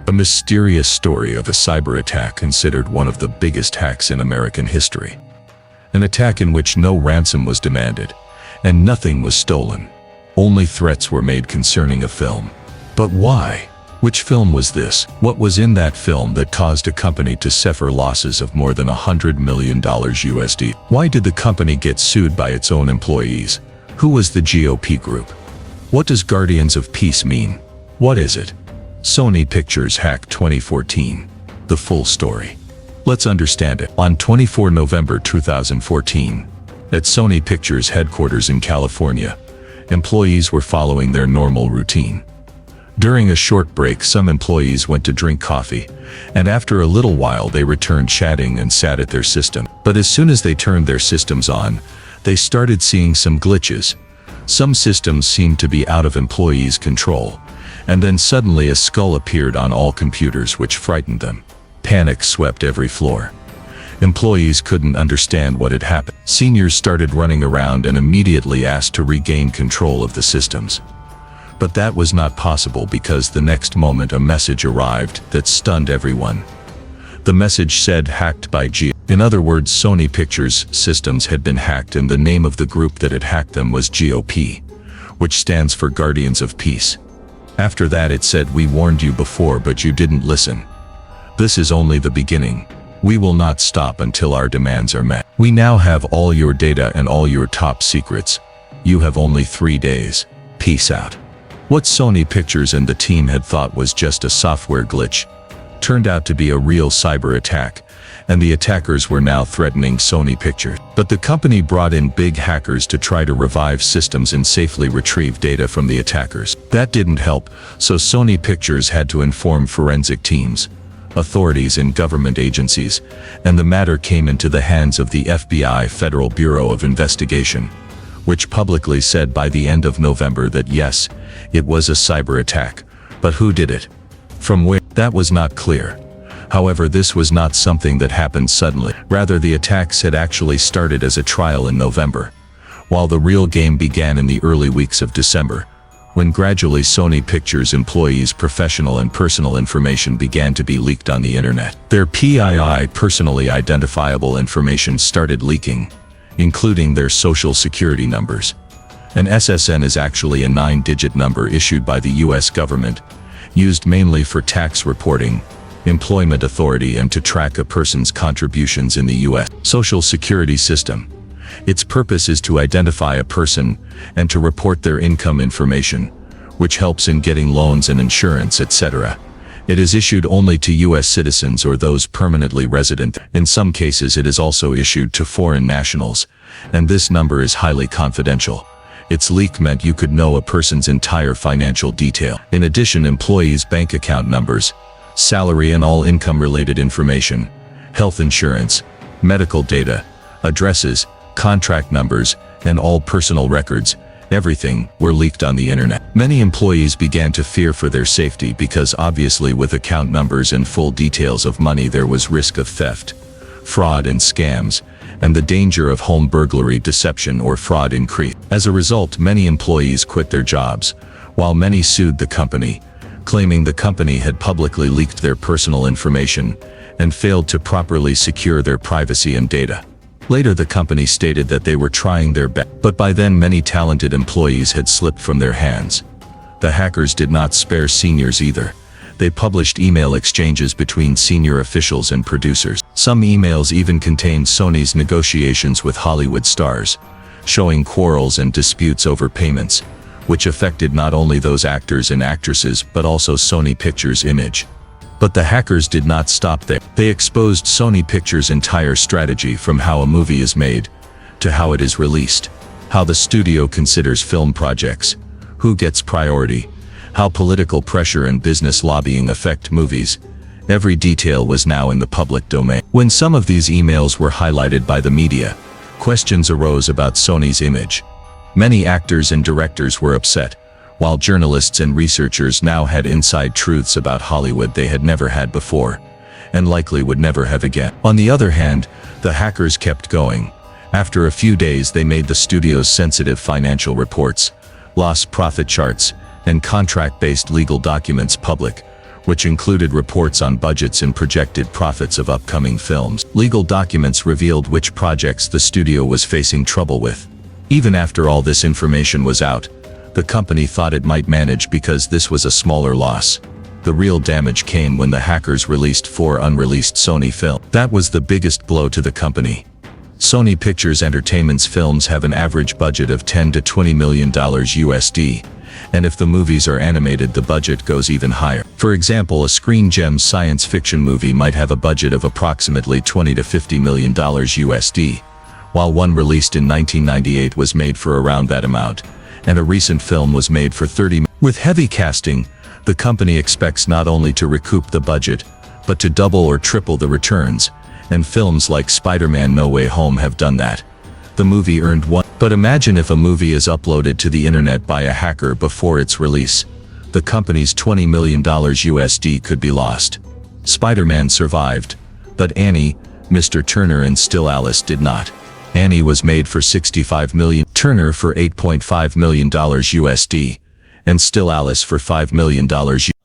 A mysterious story of a cyber attack considered one of the biggest hacks in American history. An attack in which no ransom was demanded, and nothing was stolen. Only threats were made concerning a film. But why? Which film was this? What was in that film that caused a company to suffer losses of more than $100 million USD? Why did the company get sued by its own employees? Who was the GOP group? What does Guardians of Peace mean? What is it? Sony Pictures Hack 2014. The full story. Let's understand it. On 24 November 2014, at Sony Pictures headquarters in California, employees were following their normal routine. During a short break, some employees went to drink coffee, and after a little while they returned chatting and sat at their system. But as soon as they turned their systems on, they started seeing some glitches. Some systems seemed to be out of employees' control, and then suddenly a skull appeared on all computers, which frightened them. Panic swept every floor. Employees couldn't understand what had happened. Seniors started running around and immediately asked to regain control of the systems. But that was not possible because the next moment a message arrived that stunned everyone. The message said hacked by G. In other words, Sony Pictures systems had been hacked and the name of the group that had hacked them was GOP, which stands for Guardians of Peace. After that it said, "We warned you before but you didn't listen. This is only the beginning. We will not stop until our demands are met. We now have all your data and all your top secrets. You have only 3 days. Peace out." What Sony Pictures and the team had thought was just a software glitch turned out to be a real cyber attack, and the attackers were now threatening Sony Pictures. But the company brought in big hackers to try to revive systems and safely retrieve data from the attackers. That didn't help, so Sony Pictures had to inform forensic teams, authorities and government agencies, and the matter came into the hands of the FBI Federal Bureau of Investigation, which publicly said by the end of November that yes, it was a cyber attack. But who did it? From where? That was not clear. However, this was not something that happened suddenly. Rather, the attacks had actually started as a trial in November, while the real game began in the early weeks of December, when gradually Sony Pictures employees' professional and personal information began to be leaked on the internet. Their PII, personally identifiable information, started leaking, including their social security numbers. An SSN is actually a 9-digit number issued by the US government, used mainly for tax reporting, employment authority, and to track a person's contributions in the US Social Security system. Its purpose is to identify a person and to report their income information, which helps in getting loans and insurance, etc. It is issued only to US citizens or those permanently resident. In some cases it is also issued to foreign nationals, and this number is highly confidential. Its leak meant you could know a person's entire financial detail. In addition, employees' bank account numbers, salary and all income-related information, health insurance, medical data, addresses, contract numbers, and all personal records, everything, were leaked on the internet. Many employees began to fear for their safety because obviously with account numbers and full details of money there was risk of theft, fraud and scams, and the danger of home burglary, deception or fraud increased. As a result, many employees quit their jobs, while many sued the company, claiming the company had publicly leaked their personal information and failed to properly secure their privacy and data. Later the company stated that they were trying their best, but by then many talented employees had slipped from their hands. The hackers did not spare seniors either. They published email exchanges between senior officials and producers. Some emails even contained Sony's negotiations with Hollywood stars, showing quarrels and disputes over payments, which affected not only those actors and actresses but also Sony Pictures' image. But the hackers did not stop there. They exposed Sony Pictures' entire strategy, from how a movie is made, to how it is released, how the studio considers film projects, who gets priority, how political pressure and business lobbying affect movies. Every detail was now in the public domain. When some of these emails were highlighted by the media, questions arose about Sony's image. Many actors and directors were upset, while journalists and researchers now had inside truths about Hollywood they had never had before, and likely would never have again. On the other hand, the hackers kept going. After a few days they made the studio's sensitive financial reports, lost profit charts, and contract-based legal documents public, which included reports on budgets and projected profits of upcoming films. Legal documents revealed which projects the studio was facing trouble with. Even after all this information was out, the company thought it might manage because this was a smaller loss. The real damage came when the hackers released 4 unreleased Sony films. That was the biggest blow to the company. Sony Pictures Entertainment's films have an average budget of $10 to $20 million USD, and if the movies are animated, the budget goes even higher. For example, a Screen Gems science fiction movie might have a budget of approximately $20 to $50 million USD, while one released in 1998 was made for around that amount, and a recent film was made for $30 million. With heavy casting, the company expects not only to recoup the budget, but to double or triple the returns, and films like Spider-Man No Way Home have done that. The movie earned $1. But imagine if a movie is uploaded to the internet by a hacker before its release. The company's $20 million USD could be lost. Spider-Man survived, but Annie, Mr. Turner and Still Alice did not. Annie was made for $65 million, Turner for $8.5 million USD, and Still Alice for $5 million.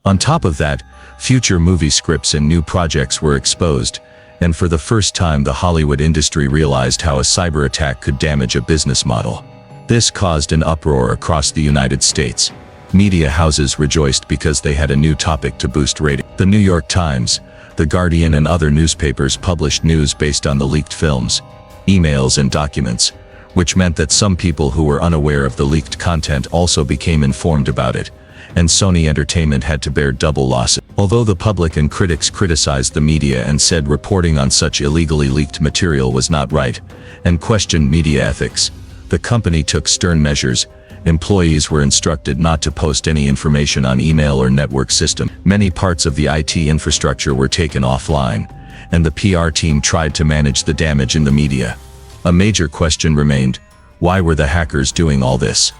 On top of that, future movie scripts and new projects were exposed, and for the first time the Hollywood industry realized how a cyber attack could damage a business model. This caused an uproar across the United States. Media houses rejoiced because they had a new topic to boost ratings. The New York Times, The Guardian and other newspapers published news based on the leaked films, emails and documents, which meant that some people who were unaware of the leaked content also became informed about it, and Sony Entertainment had to bear double losses. Although the public and critics criticized the media and said reporting on such illegally leaked material was not right, and questioned media ethics, the company took stern measures. Employees were instructed not to post any information on email or network system. Many parts of the IT infrastructure were taken offline, and the PR team tried to manage the damage in the media. A major question remained: why were the hackers doing all this?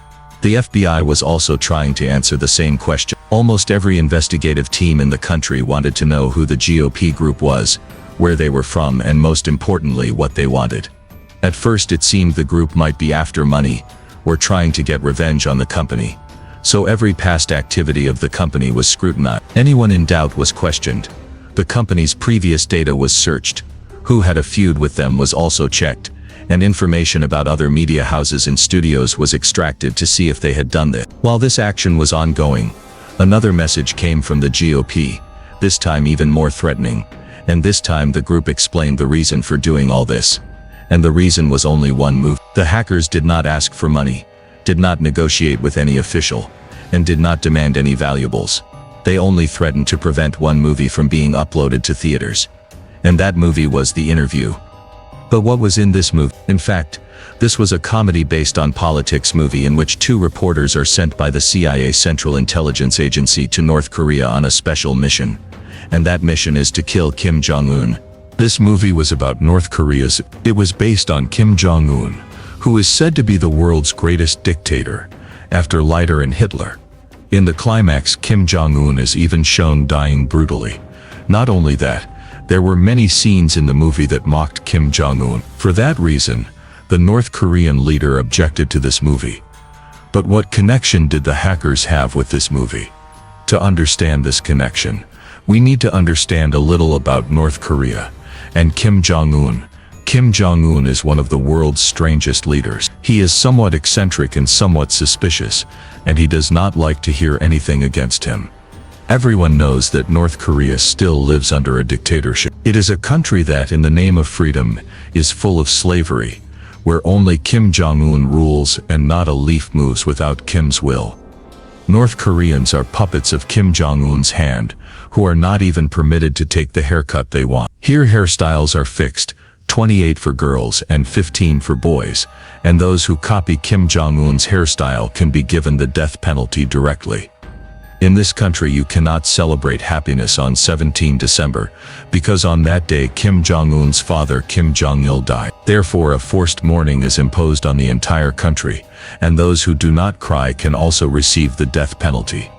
The FBI was also trying to answer the same question. Almost every investigative team in the country wanted to know who the GOP group was, where they were from, and most importantly, what they wanted. At first it seemed the group might be after money, or trying to get revenge on the company. So every past activity of the company was scrutinized. Anyone in doubt was questioned. The company's previous data was searched. Who had a feud with them was also checked, and information about other media houses and studios was extracted to see if they had done this. While this action was ongoing, another message came from the GOP, this time even more threatening, and this time the group explained the reason for doing all this. And the reason was only one move. The hackers did not ask for money, did not negotiate with any official, and did not demand any valuables. They only threatened to prevent one movie from being uploaded to theaters. And that movie was The Interview. But what was in this movie? In fact, this was a comedy based on politics movie in which 2 reporters are sent by the CIA Central Intelligence Agency to North Korea on a special mission. And that mission is to kill Kim Jong-un. This movie was about North Korea's. It was based on Kim Jong-un, who is said to be the world's greatest dictator, after Leiter and Hitler. In the climax, Kim Jong-un is even shown dying brutally. Not only that, there were many scenes in the movie that mocked Kim Jong-un. For that reason, the North Korean leader objected to this movie. But what connection did the hackers have with this movie? To understand this connection, we need to understand a little about North Korea and Kim Jong-un. Kim Jong-un is one of the world's strangest leaders. He is somewhat eccentric and somewhat suspicious, and he does not like to hear anything against him. Everyone knows that North Korea still lives under a dictatorship. It is a country that, in the name of freedom, is full of slavery, where only Kim Jong-un rules and not a leaf moves without Kim's will. North Koreans are puppets of Kim Jong-un's hand, who are not even permitted to take the haircut they want. Here hairstyles are fixed, 28 for girls and 15 for boys, and those who copy Kim Jong-un's hairstyle can be given the death penalty directly. In this country you cannot celebrate happiness on 17 December, because on that day Kim Jong-un's father Kim Jong-il died. Therefore a forced mourning is imposed on the entire country, and those who do not cry can also receive the death penalty.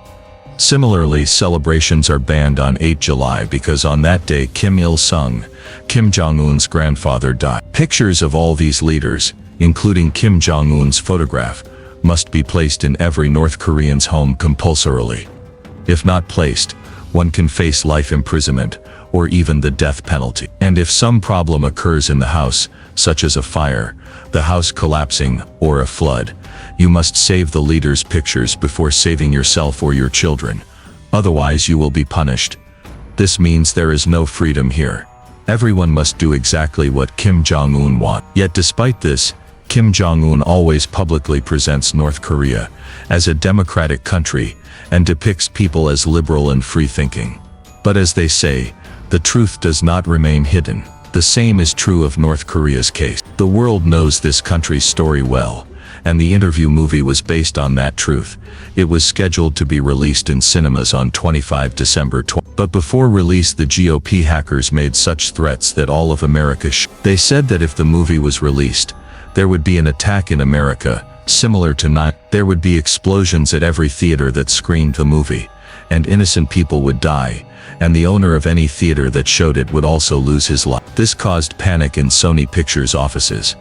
Similarly, celebrations are banned on 8 July because on that day Kim Il-sung, Kim Jong-un's grandfather, died. Pictures of all these leaders, including Kim Jong-un's photograph, must be placed in every North Korean's home compulsorily. If not placed, one can face life imprisonment or even the death penalty. And if some problem occurs in the house, such as a fire, the house collapsing, or a flood, you must save the leader's pictures before saving yourself or your children. Otherwise you will be punished. This means there is no freedom here. Everyone must do exactly what Kim Jong-un wants. Yet despite this, Kim Jong-un always publicly presents North Korea as a democratic country and depicts people as liberal and free-thinking. But as they say, the truth does not remain hidden. The same is true of North Korea's case. The world knows this country's story well, and the interview movie was based on that truth. It was scheduled to be released in cinemas on 25 December 20. But before release, the GOP hackers made such threats that all of America They said that if the movie was released, there would be an attack in America, similar to 9. There would be explosions at every theater that screened the movie, and innocent people would die, and the owner of any theater that showed it would also lose his life. This caused panic in Sony Pictures offices.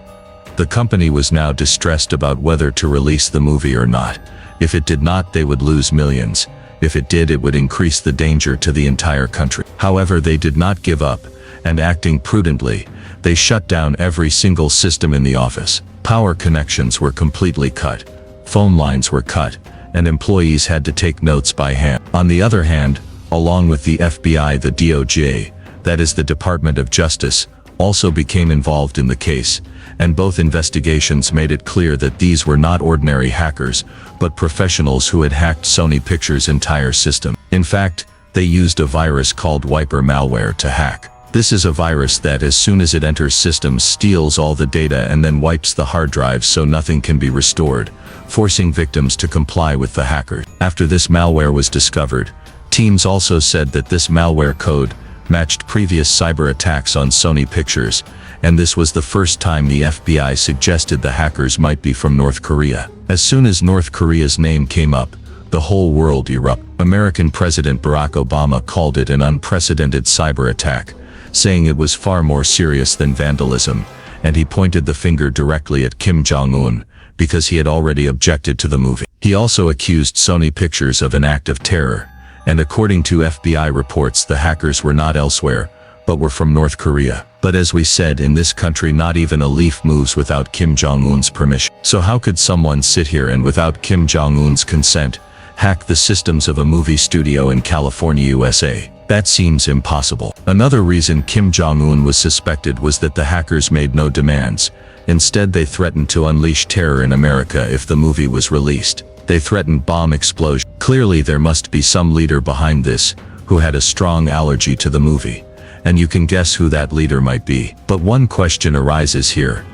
The company was now distressed about whether to release the movie or not. If it did not, they would lose millions. If it did, it would increase the danger to the entire country. However, they did not give up, and acting prudently, they shut down every single system in the office. Power connections were completely cut, phone lines were cut, and employees had to take notes by hand. On the other hand, along with the FBI, the DOJ, that is the Department of Justice, also became involved in the case, and both investigations made it clear that these were not ordinary hackers, but professionals who had hacked Sony Pictures' entire system. In fact, they used a virus called wiper malware to hack. This is a virus that, as soon as it enters systems, steals all the data and then wipes the hard drives so nothing can be restored, forcing victims to comply with the hackers. After this malware was discovered, teams also said that this malware code matched previous cyber attacks on Sony Pictures, and this was the first time the FBI suggested the hackers might be from North Korea. As soon as North Korea's name came up, the whole world erupted. American President Barack Obama called it an unprecedented cyber attack, saying it was far more serious than vandalism, and he pointed the finger directly at Kim Jong-un, because he had already objected to the movie. He also accused Sony Pictures of an act of terror, and according to FBI reports, the hackers were not elsewhere, but were from North Korea. But as we said, in this country not even a leaf moves without Kim Jong-un's permission. So how could someone sit here and without Kim Jong-un's consent, hack the systems of a movie studio in California, USA? That seems impossible. Another reason Kim Jong-un was suspected was that the hackers made no demands. Instead, they threatened to unleash terror in America if the movie was released. They threatened bomb explosion. Clearly there must be some leader behind this, who had a strong allergy to the movie. And you can guess who that leader might be. But one question arises here.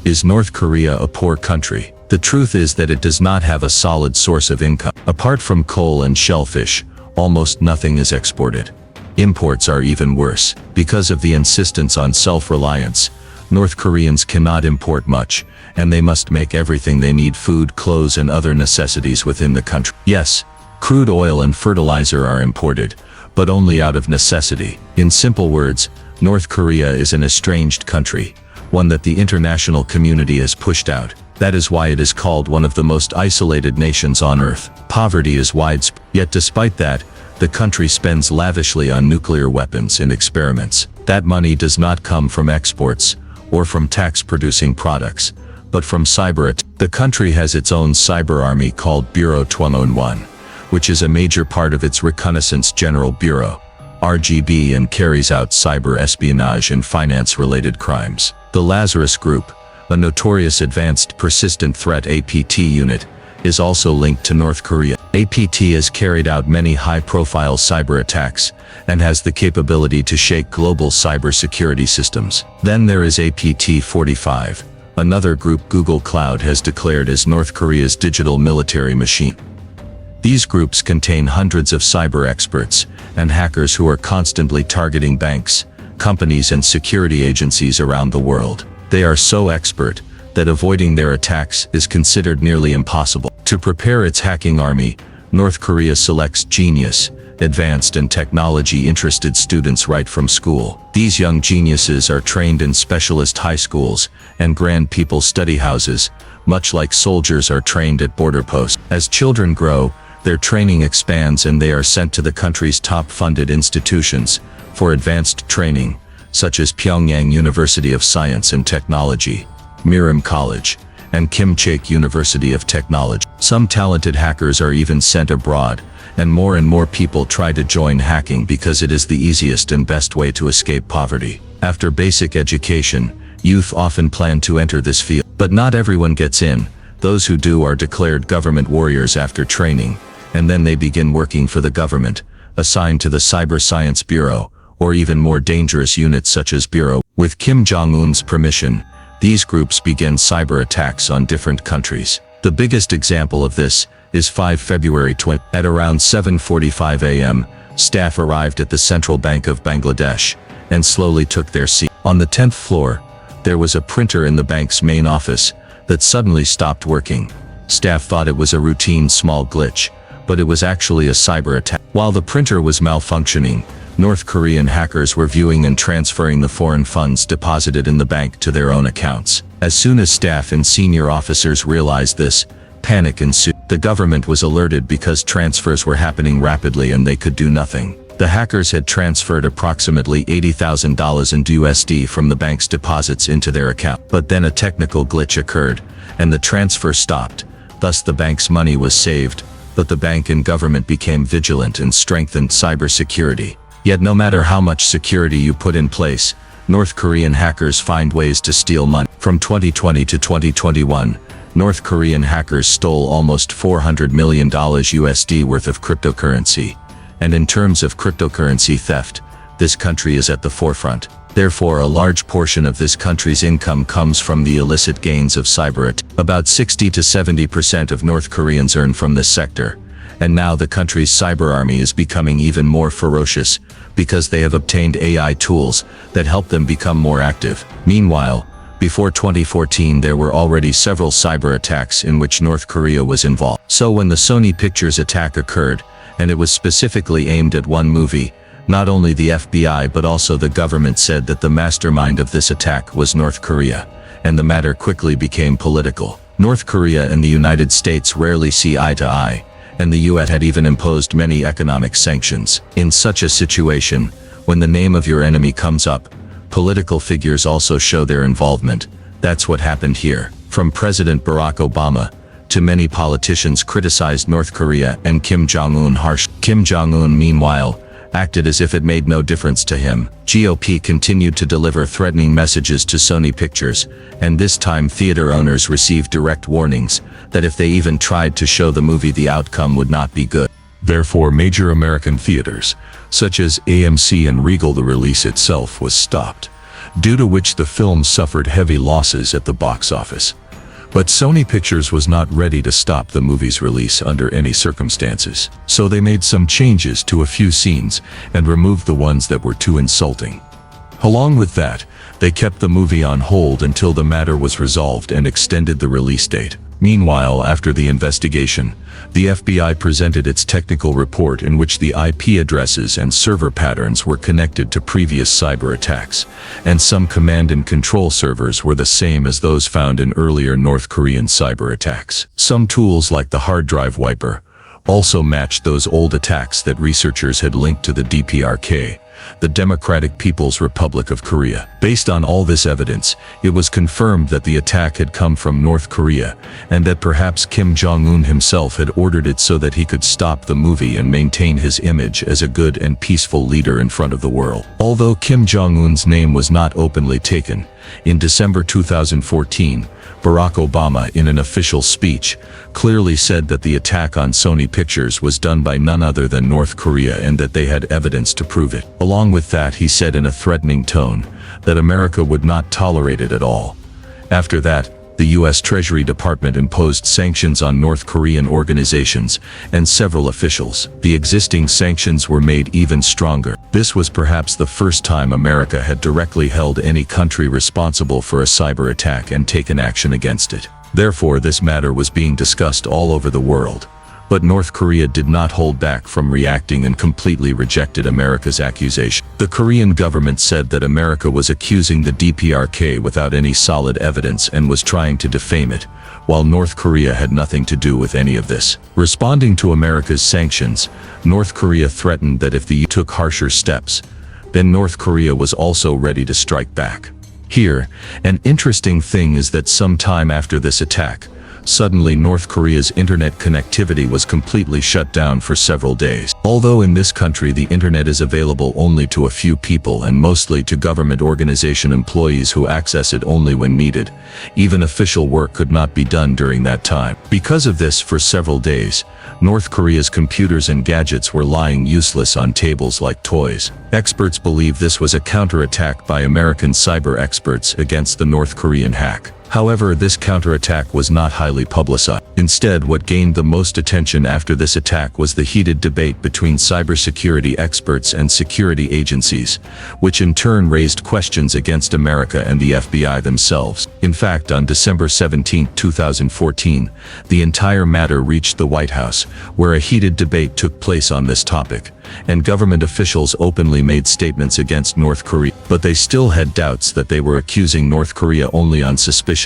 Is North Korea a poor country? The truth is that it does not have a solid source of income. Apart from coal and shellfish, almost nothing is exported. Imports are even worse. Because of the insistence on self-reliance, North Koreans cannot import much, and they must make everything they need: food, clothes, and other necessities within the country. Yes, crude oil and fertilizer are imported, but only out of necessity. In simple words, North Korea is an estranged country, one that the international community has pushed out. That is why it is called one of the most isolated nations on Earth. Poverty is widespread. Yet despite that, the country spends lavishly on nuclear weapons and experiments. That money does not come from exports or from tax-producing products, but from cyber attacks. The country has its own cyber army called Bureau 201, which is a major part of its Reconnaissance General Bureau, RGB, and carries out cyber espionage and finance-related crimes. The Lazarus Group, a notorious advanced persistent threat APT unit, is also linked to North Korea. APT has carried out many high-profile cyber attacks and has the capability to shake global cybersecurity systems. Then there is APT-45, another group Google Cloud has declared as North Korea's digital military machine. These groups contain hundreds of cyber experts and hackers who are constantly targeting banks, companies, and security agencies around the world. They are so expert that avoiding their attacks is considered nearly impossible. To prepare its hacking army, North Korea selects genius, advanced, and technology-interested students right from school. These young geniuses are trained in specialist high schools and grand people study houses, much like soldiers are trained at border posts. As children grow, Their training expands and they are sent to the country's top-funded institutions for advanced training, such as Pyongyang University of Science and Technology, Mirim College, and Kimchak University of Technology. Some talented hackers are even sent abroad, and more people try to join hacking because it is the easiest and best way to escape poverty. After basic education, youth often plan to enter this field, but not everyone gets in. Those who do are declared government warriors after training, and then they begin working for the government, assigned to the Cyber Science Bureau, or even more dangerous units such as Bureau. With Kim Jong-un's permission, these groups begin cyber attacks on different countries. The biggest example of this is 5 February 20. At around 7:45 a.m., staff arrived at the Central Bank of Bangladesh and slowly took their seat. On the 10th floor, there was a printer in the bank's main office that suddenly stopped working. Staff thought it was a routine small glitch, but it was actually a cyber attack. While the printer was malfunctioning, North Korean hackers were viewing and transferring the foreign funds deposited in the bank to their own accounts. As soon as staff and senior officers realized this, panic ensued. The government was alerted because transfers were happening rapidly and they could do nothing. The hackers had transferred approximately $80,000 in USD from the bank's deposits into their account. But then a technical glitch occurred, and the transfer stopped. Thus the bank's money was saved, but the bank and government became vigilant and strengthened cybersecurity. Yet no matter how much security you put in place, North Korean hackers find ways to steal money. From 2020 to 2021, North Korean hackers stole almost $400 million USD worth of cryptocurrency. And in terms of cryptocurrency theft, this country is at the forefront. Therefore, a large portion of this country's income comes from the illicit gains of cyber attacks. About 60 to 70% of North Koreans earn from this sector. And now the country's cyber army is becoming even more ferocious because they have obtained AI tools that help them become more active. Meanwhile, before 2014 there were already several cyber attacks in which North Korea was involved. So when the Sony Pictures attack occurred, and it was specifically aimed at one movie, not only the FBI but also the government said that the mastermind of this attack was North Korea, and the matter quickly became political. North Korea and the United States rarely see eye to eye, and the US had even imposed many economic sanctions. In such a situation, when the name of your enemy comes up, political figures also show their involvement. That's what happened here. From President Barack Obama to many politicians criticized North Korea and Kim Jong-un harshly. Kim Jong-un, meanwhile, acted as if it made no difference to him. GOP continued to deliver threatening messages to Sony Pictures, and this time theater owners received direct warnings that if they even tried to show the movie, the outcome would not be good. Therefore, major American theaters, such as AMC and Regal, the release itself was stopped, due to which the film suffered heavy losses at the box office. But Sony Pictures was not ready to stop the movie's release under any circumstances, so they made some changes to a few scenes and removed the ones that were too insulting. Along with that, they kept the movie on hold until the matter was resolved and extended the release date. Meanwhile, after the investigation, the FBI presented its technical report in which the IP addresses and server patterns were connected to previous cyber attacks, and some command and control servers were the same as those found in earlier North Korean cyber attacks. Some tools like the hard drive wiper also matched those old attacks that researchers had linked to the DPRK, the Democratic People's Republic of Korea. Based on all this evidence, it was confirmed that the attack had come from North Korea, and that perhaps Kim Jong-un himself had ordered it so that he could stop the movie and maintain his image as a good and peaceful leader in front of the world. Although Kim Jong-un's name was not openly taken, in December 2014, Barack Obama, in an official speech, clearly said that the attack on Sony Pictures was done by none other than North Korea and that they had evidence to prove it. Along with that, he said in a threatening tone that America would not tolerate it at all. After that, the U.S. Treasury Department imposed sanctions on North Korean organizations and several officials. The existing sanctions were made even stronger. This was perhaps the first time America had directly held any country responsible for a cyber attack and taken action against it. Therefore, this matter was being discussed all over the world. But North Korea did not hold back from reacting and completely rejected America's accusation. The Korean government said that America was accusing the DPRK without any solid evidence and was trying to defame it, while North Korea had nothing to do with any of this. Responding to America's sanctions, North Korea threatened that if the US took harsher steps, then North Korea was also ready to strike back. Here, an interesting thing is that some time after this attack, suddenly North Korea's internet connectivity was completely shut down for several days. Although in this country the internet is available only to a few people and mostly to government organization employees who access it only when needed, even official work could not be done during that time. Because of this, for several days, North Korea's computers and gadgets were lying useless on tables like toys. Experts believe this was a counterattack by American cyber experts against the North Korean hack. However, this counterattack was not highly publicized. Instead, what gained the most attention after this attack was the heated debate between cybersecurity experts and security agencies, which in turn raised questions against America and the FBI themselves. In fact, on December 17, 2014, the entire matter reached the White House, where a heated debate took place on this topic, and government officials openly made statements against North Korea. But they still had doubts that they were accusing North Korea only on suspicion,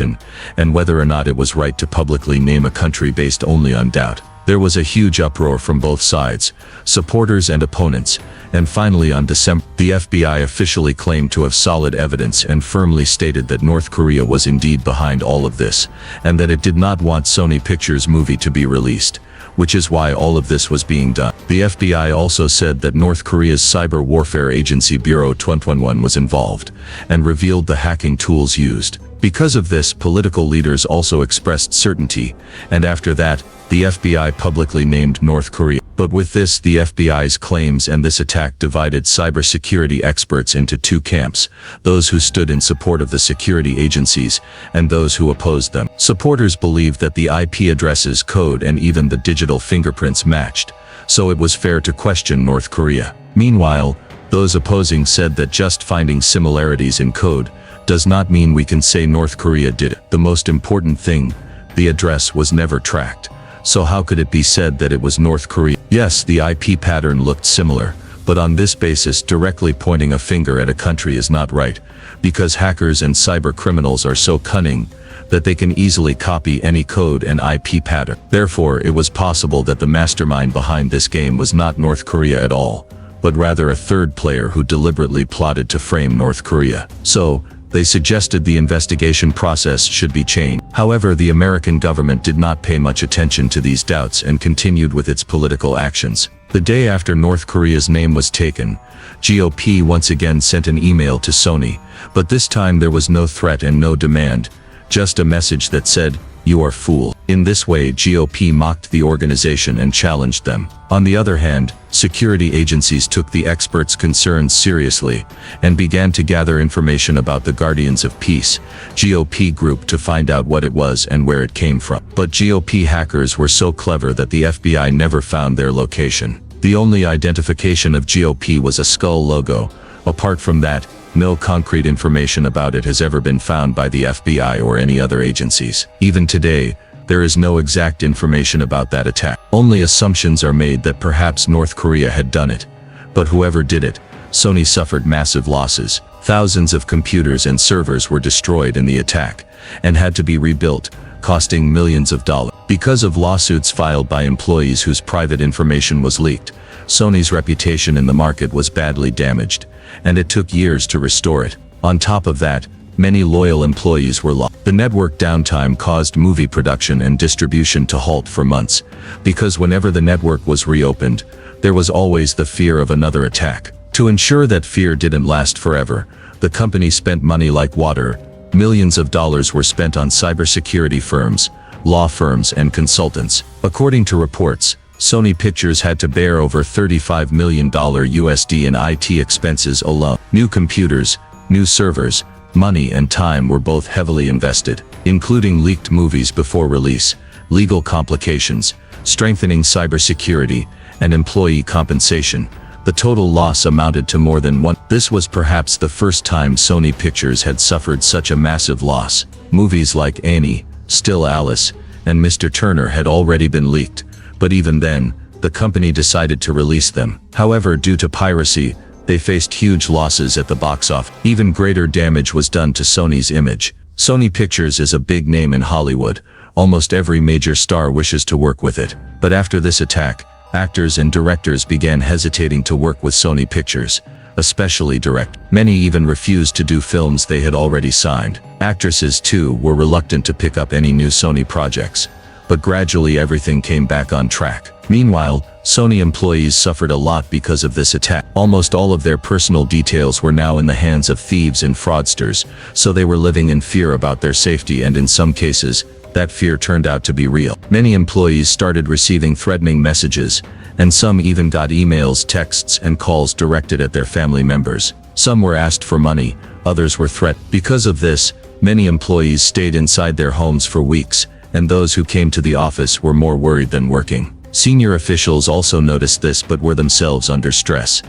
and whether or not it was right to publicly name a country based only on doubt. There was a huge uproar from both sides, supporters and opponents, and finally on December, the FBI officially claimed to have solid evidence and firmly stated that North Korea was indeed behind all of this, and that it did not want Sony Pictures' movie to be released, which is why all of this was being done. The FBI also said that North Korea's cyber warfare agency Bureau 211 was involved, and revealed the hacking tools used. Because of this, political leaders also expressed certainty, and after that, the FBI publicly named North Korea. But with this, the FBI's claims and this attack divided cybersecurity experts into two camps, those who stood in support of the security agencies, and those who opposed them. Supporters believed that the IP addresses, code, and even the digital fingerprints matched, so it was fair to question North Korea. Meanwhile, those opposing said that just finding similarities in code does not mean we can say North Korea did it. The most important thing, the address was never tracked. So how could it be said that it was North Korea? Yes, the IP pattern looked similar, but on this basis directly pointing a finger at a country is not right, because hackers and cyber criminals are so cunning that they can easily copy any code and IP pattern. Therefore, it was possible that the mastermind behind this game was not North Korea at all, but rather a third player who deliberately plotted to frame North Korea. So, they suggested the investigation process should be changed. However, the American government did not pay much attention to these doubts and continued with its political actions. The day after North Korea's name was taken, GOP once again sent an email to Sony, but this time there was no threat and no demand, just a message that said, "You are fool." In this way, GOP mocked the organization and challenged them. On the other hand, security agencies took the experts' concerns seriously and began to gather information about the Guardians of Peace, GOP group, to find out what it was and where it came from. But GOP hackers were so clever that the FBI never found their location. The only identification of GOP was a skull logo. Apart from that, no concrete information about it has ever been found by the FBI or any other agencies. Even today, there is no exact information about that attack. Only assumptions are made that perhaps North Korea had done it. But whoever did it, Sony suffered massive losses. Thousands of computers and servers were destroyed in the attack, and had to be rebuilt, costing millions of dollars. Because of lawsuits filed by employees whose private information was leaked, Sony's reputation in the market was badly damaged, and it took years to restore it. On top of that, many loyal employees were lost. The network downtime caused movie production and distribution to halt for months, because whenever the network was reopened, there was always the fear of another attack. To ensure that fear didn't last forever, the company spent money like water. Millions of dollars were spent on cybersecurity firms, law firms, and consultants. According to reports, Sony Pictures had to bear over $35 million USD in IT expenses alone. New computers, new servers, money and time were both heavily invested, including leaked movies before release, legal complications, strengthening cybersecurity, and employee compensation. The total loss amounted to more than $1. This was perhaps the first time Sony Pictures had suffered such a massive loss. Movies like Annie, Still Alice, and Mr. Turner had already been leaked, but even then, the company decided to release them. However, due to piracy, they faced huge losses at the box office. Even greater damage was done to Sony's image. Sony Pictures is a big name in Hollywood. Almost every major star wishes to work with it. But after this attack, actors and directors began hesitating to work with Sony Pictures, especially direct. Many even refused to do films they had already signed. Actresses too were reluctant to pick up any new Sony projects. But gradually everything came back on track. Meanwhile, Sony employees suffered a lot because of this attack. Almost all of their personal details were now in the hands of thieves and fraudsters, so they were living in fear about their safety, and in some cases, that fear turned out to be real. Many employees started receiving threatening messages, and some even got emails, texts, and calls directed at their family members. Some were asked for money, others were threatened. Because of this, many employees stayed inside their homes for weeks, and those who came to the office were more worried than working. Senior officials also noticed this but were themselves under stress.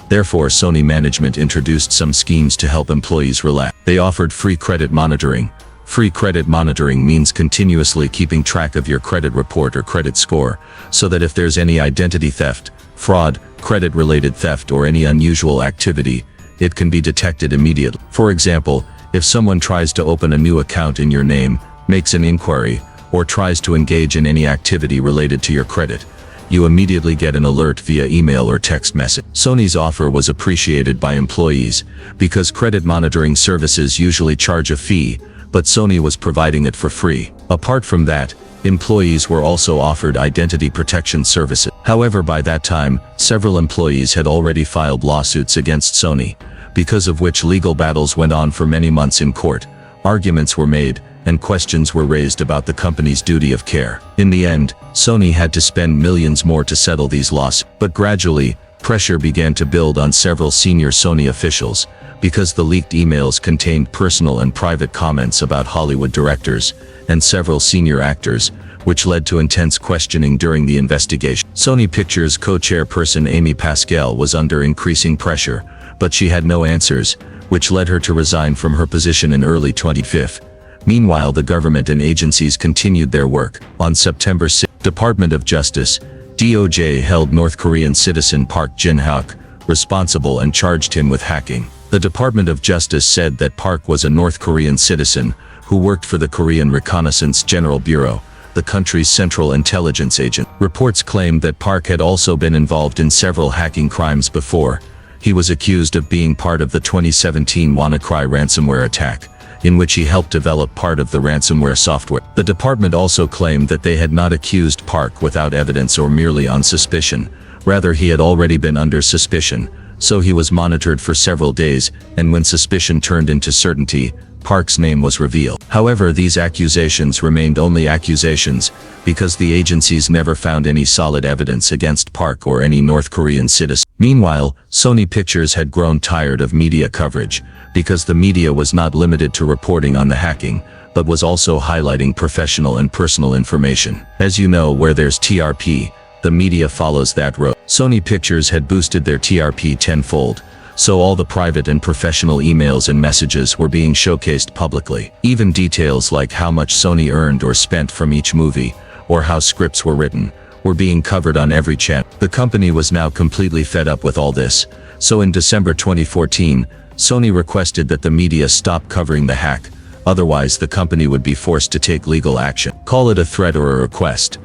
Therefore, Sony management introduced some schemes to help employees relax. They offered free credit monitoring. Free credit monitoring means continuously keeping track of your credit report or credit score, so that if there's any identity theft, fraud, credit-related theft, or any unusual activity, it can be detected immediately. For example, if someone tries to open a new account in your name, makes an inquiry, or tries to engage in any activity related to your credit, you immediately get an alert via email or text message. Sony's offer was appreciated by employees because credit monitoring services usually charge a fee, but Sony was providing it for free. Apart from that, employees were also offered identity protection services. However, by that time, several employees had already filed lawsuits against Sony, because of which legal battles went on for many months in court. Arguments were made, and questions were raised about the company's duty of care. In the end, Sony had to spend millions more to settle these lawsuits. But gradually, pressure began to build on several senior Sony officials, because the leaked emails contained personal and private comments about Hollywood directors and several senior actors, which led to intense questioning during the investigation. Sony Pictures co-chairperson Amy Pascal was under increasing pressure, but she had no answers, which led her to resign from her position in early 2015. Meanwhile, the government and agencies continued their work. On September 6, Department of Justice, DOJ, held North Korean citizen Park Jin-hyuk responsible and charged him with hacking. The Department of Justice said that Park was a North Korean citizen who worked for the Korean Reconnaissance General Bureau, the country's central intelligence agent. Reports claimed that Park had also been involved in several hacking crimes before. He was accused of being part of the 2017 WannaCry ransomware attack, in which he helped develop part of the ransomware software. The department also claimed that they had not accused Park without evidence or merely on suspicion. Rather, he had already been under suspicion, so he was monitored for several days, and when suspicion turned into certainty, Park's name was revealed. However, these accusations remained only accusations, because the agencies never found any solid evidence against Park or any North Korean citizen. Meanwhile, Sony Pictures had grown tired of media coverage, because the media was not limited to reporting on the hacking, but was also highlighting professional and personal information. As you know, where there's TRP, the media follows that road. Sony Pictures had boosted their TRP tenfold, so all the private and professional emails and messages were being showcased publicly. Even details like how much Sony earned or spent from each movie, or how scripts were written, were being covered on every channel. The company was now completely fed up with all this, so in December 2014, Sony requested that the media stop covering the hack, otherwise the company would be forced to take legal action. Call it a threat or a request.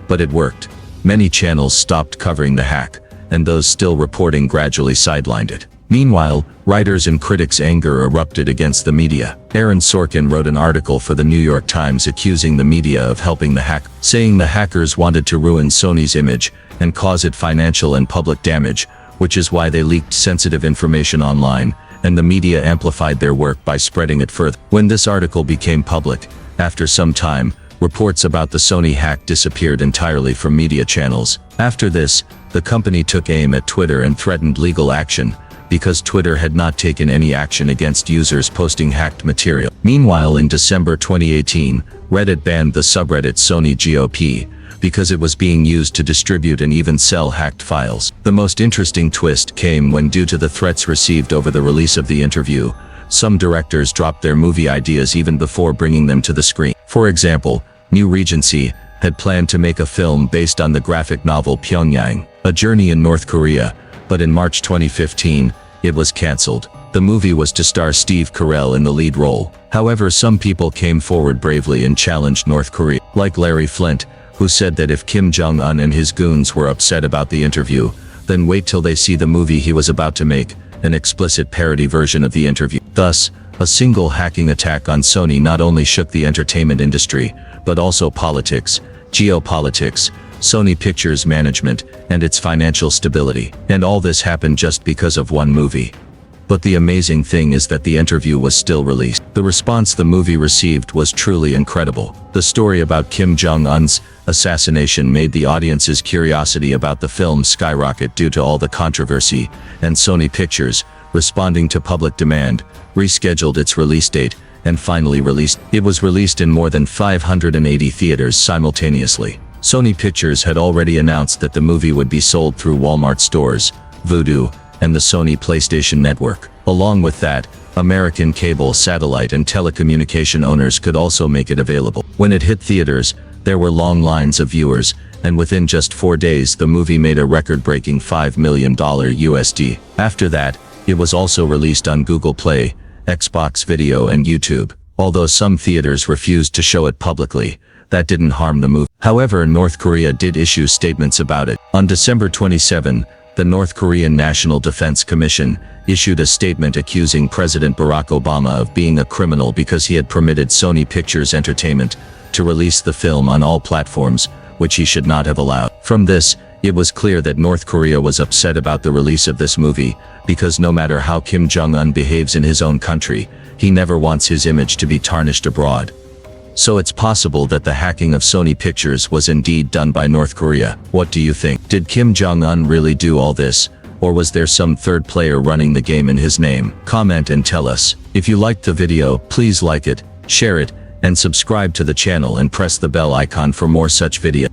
But it worked. Many channels stopped covering the hack, and those still reporting gradually sidelined it. Meanwhile, writers and critics' anger erupted against the media. Aaron Sorkin wrote an article for the New York Times accusing the media of helping the hack, saying the hackers wanted to ruin Sony's image and cause it financial and public damage, which is why they leaked sensitive information online, and the media amplified their work by spreading it further. When this article became public, after some time, reports about the Sony hack disappeared entirely from media channels. After this, the company took aim at Twitter and threatened legal action, because Twitter had not taken any action against users posting hacked material. Meanwhile, in December 2018, Reddit banned the subreddit Sony GOP, because it was being used to distribute and even sell hacked files. The most interesting twist came when, due to the threats received over the release of the interview, some directors dropped their movie ideas even before bringing them to the screen. For example, New Regency, had planned to make a film based on the graphic novel Pyongyang, A Journey in North Korea, but in March 2015, it was cancelled. The movie was to star Steve Carell in the lead role. However, some people came forward bravely and challenged North Korea, like Larry Flynt, who said that if Kim Jong-un and his goons were upset about the interview, then wait till they see the movie he was about to make, an explicit parody version of the interview. Thus, a single hacking attack on Sony not only shook the entertainment industry, but also politics, geopolitics, Sony Pictures management, and its financial stability. And all this happened just because of one movie. But the amazing thing is that the interview was still released. The response the movie received was truly incredible. The story about Kim Jong-un's assassination made the audience's curiosity about the film skyrocket due to all the controversy, and Sony Pictures, responding to public demand, rescheduled its release date, and finally released. It was released in more than 580 theaters simultaneously. Sony Pictures had already announced that the movie would be sold through Walmart stores, Vudu, and the Sony PlayStation Network. Along with that, American cable, satellite, and telecommunication owners could also make it available. When it hit theaters, there were long lines of viewers, and within just 4 days the movie made a record-breaking $5 million USD. After that, it was also released on Google Play, Xbox Video, and YouTube. Although some theaters refused to show it publicly, that didn't harm the movie. However, North Korea did issue statements about it. On December 27, the North Korean National Defense Commission issued a statement accusing President Barack Obama of being a criminal because he had permitted Sony Pictures Entertainment to release the film on all platforms, which he should not have allowed. From this, it was clear that North Korea was upset about the release of this movie, because no matter how Kim Jong-un behaves in his own country, he never wants his image to be tarnished abroad. So it's possible that the hacking of Sony Pictures was indeed done by North Korea. What do you think? Did Kim Jong-un really do all this, or was there some third player running the game in his name? Comment and tell us. If you liked the video, please like it, share it, and subscribe to the channel and press the bell icon for more such videos.